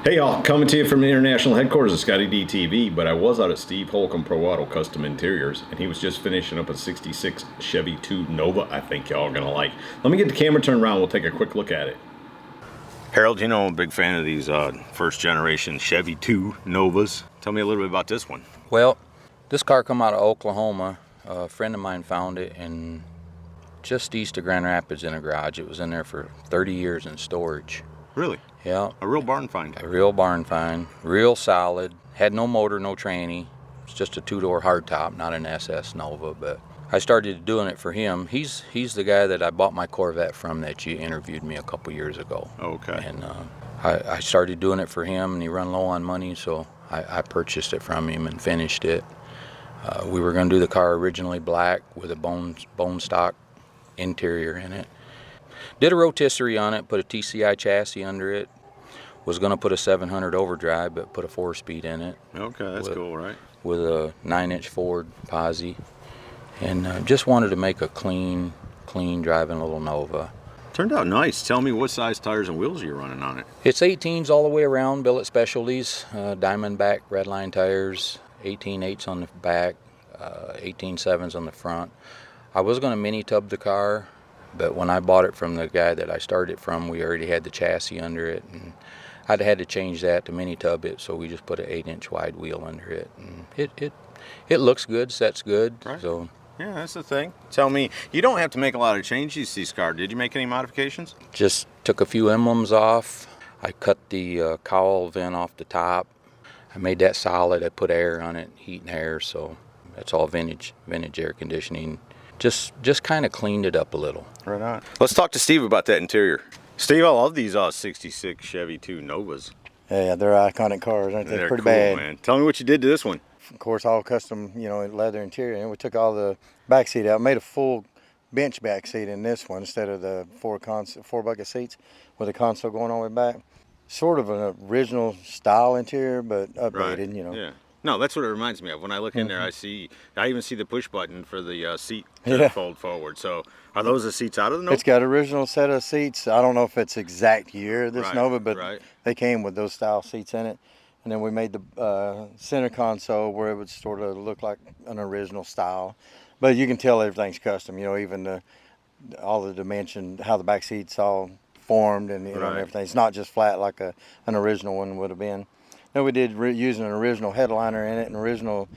Hey y'all, coming to you from the international headquarters of ScottieDTV, but I was out at Steve Holcomb Pro Auto Custom Interiors, and he was just finishing up a 66 Chevy II Nova I think y'all are going to like. Let me get the camera turned around, we'll take a quick look at it. Harold, you know I'm a big fan of these first generation Chevy II Novas. Tell me a little bit about this one. Well, this car come out of Oklahoma. A friend of mine found it in just east of Grand Rapids in a garage. It was in there for 30 years in storage. Really? Yeah. A real barn find. A real barn find. Real solid. Had no motor, no tranny. It's just a two-door hardtop, not an SS Nova. But I started doing it for him. He's the guy that I bought my Corvette from that you interviewed me a couple years ago. Okay. And I started doing it for him, and he run low on money, so I purchased it from him and finished it. We were going to do the car originally black with a bone stock interior in it. Did a rotisserie on it, put a TCI chassis under it. Was going to put a 700 overdrive, but put a 4-speed in it. Okay, that's cool, right? With a 9-inch Ford Posi. And just wanted to make a clean driving little Nova. Turned out nice. Tell me what size tires and wheels you're running on it. It's 18s all the way around, Billet Specialties, Diamondback Redline tires, 18.8s on the back, 18.7s on the front. I was going to mini tub the car, but when I bought it from the guy that I started it from, we already had the chassis under it, and I'd had to change that to mini tub it, so we just put an 8-inch wide wheel under it, and it looks good, sets good. Right. So yeah, that's the thing. Tell me, you don't have to make a lot of changes to this car. Did you make any modifications? just took a few emblems off. I cut the cowl vent off the top. I made that solid. I put air on it, heat and air, so that's all vintage air conditioning. Just kind of cleaned it up a little. Right on. Let's talk to Steve about that interior. Steve, I love these 66 Chevy II Novas. Yeah, they're iconic cars, aren't they? They're pretty cool, bad. man. Tell me what you did to this one. Of course, all custom, leather interior. And we took all the back seat out, made a full bench back seat in this one instead of the four bucket seats with the console going all the way back. Sort of an original style interior, but updated, Yeah. No, that's what it reminds me of. When I look in there, I even see the push button for the seat to fold forward. So are those the seats out of the Nova? It's got original set of seats. I don't know if it's exact year of this Nova, but they came with those style seats in it. And then we made the center console where it would sort of look like an original style. But you can tell everything's custom, even all the dimension, how the back seats all formed and, and everything. It's not just flat like an original one would have been. No, we did using an original headliner in it and original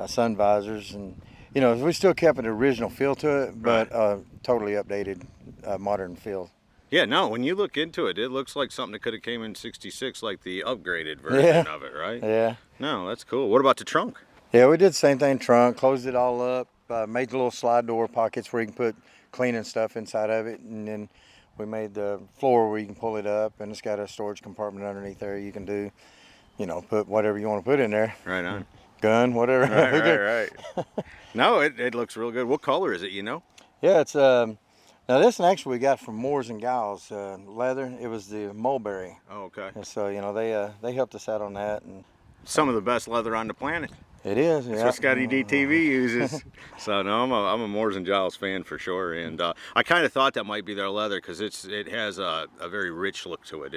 sun visors, and we still kept an original feel to it, but totally updated, modern feel. Yeah, no, when you look into it, it looks like something that could have came in 66, like the upgraded version of it, right? Yeah. No, that's cool. What about the trunk? Yeah, we did the same thing, trunk, closed it all up, made the little slide door pockets where you can put cleaning stuff inside of it, and then we made the floor where you can pull it up, and it's got a storage compartment underneath there you can do. Put whatever you want to put in there. Right on. Gun, whatever. Right. No, it looks real good. What color is it, Yeah, it's, now this one actually we got from Moores and Giles, leather. It was the mulberry. Oh, okay. And so, they helped us out on that. And some of the best leather on the planet. It is, yeah. That's what ScottieDTV uses. So no, I'm a Moores and Giles fan for sure, and I kind of thought that might be their leather because it has a very rich look to it.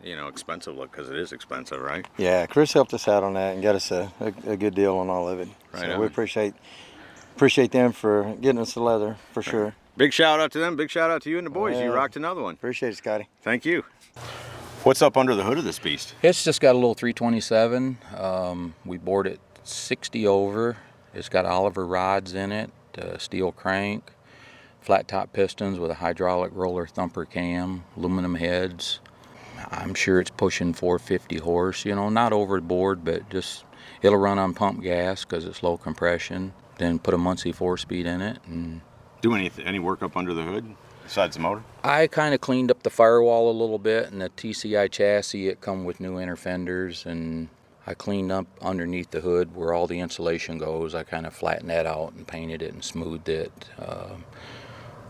Expensive look because it is expensive, right? Yeah, Chris helped us out on that and got us a good deal on all of it. Right. So we appreciate them for getting us the leather for sure. Big shout out to them. Big shout out to you and the boys. You rocked another one. Appreciate it, Scotty. Thank you. What's up under the hood of this beast? It's just got a little 327. We bored it 60 over. It's got Oliver rods in it, steel crank, flat top pistons with a hydraulic roller thumper cam, aluminum heads. I'm sure it's pushing 450 horse, not overboard, but just it'll run on pump gas because it's low compression. Then put a Muncie 4-speed in it. And do any work up under the hood besides the motor? I kind of cleaned up the firewall a little bit, and the TCI chassis, it come with new inner fenders, and I cleaned up underneath the hood where all the insulation goes. I kind of flattened that out and painted it and smoothed it.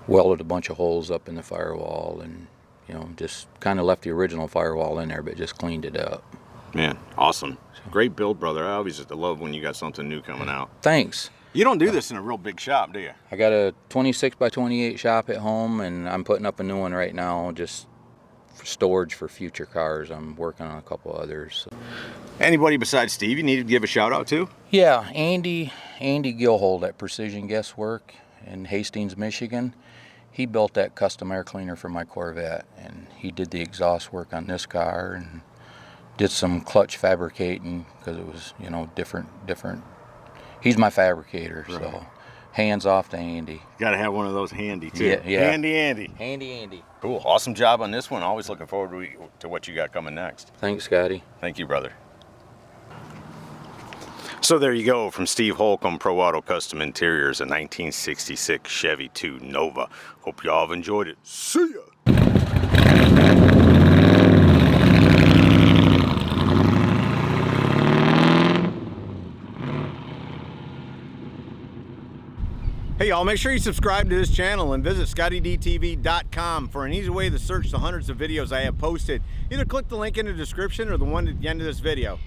Welded a bunch of holes up in the firewall, and just kind of left the original firewall in there, but just cleaned it up. Man, awesome. Great build, brother. I always just love when you got something new coming out. Thanks. You don't do this in a real big shop, do you? I got a 26 by 28 shop at home, and I'm putting up a new one right now, just storage for future cars. I'm working on a couple others. So. Anybody besides Steve you need to give a shout out to? Yeah, Andy Gilhold at Precision Guesswork in Hastings, Michigan. He built that custom air cleaner for my Corvette, and he did the exhaust work on this car and did some clutch fabricating because it was, you know, different. He's my fabricator, right. So hands off to Andy. Got to have one of those handy too. Yeah. Handy Andy. Cool. Awesome job on this one. Always looking forward to what you got coming next. Thanks, Scotty. Thank you, brother. So there you go, from Steve Holcomb, Pro Auto Custom Interiors, a 1966 Chevy II Nova. Hope y'all have enjoyed it. See ya! Hey y'all, make sure you subscribe to this channel and visit ScottieDTV.com for an easy way to search the hundreds of videos I have posted. Either click the link in the description or the one at the end of this video.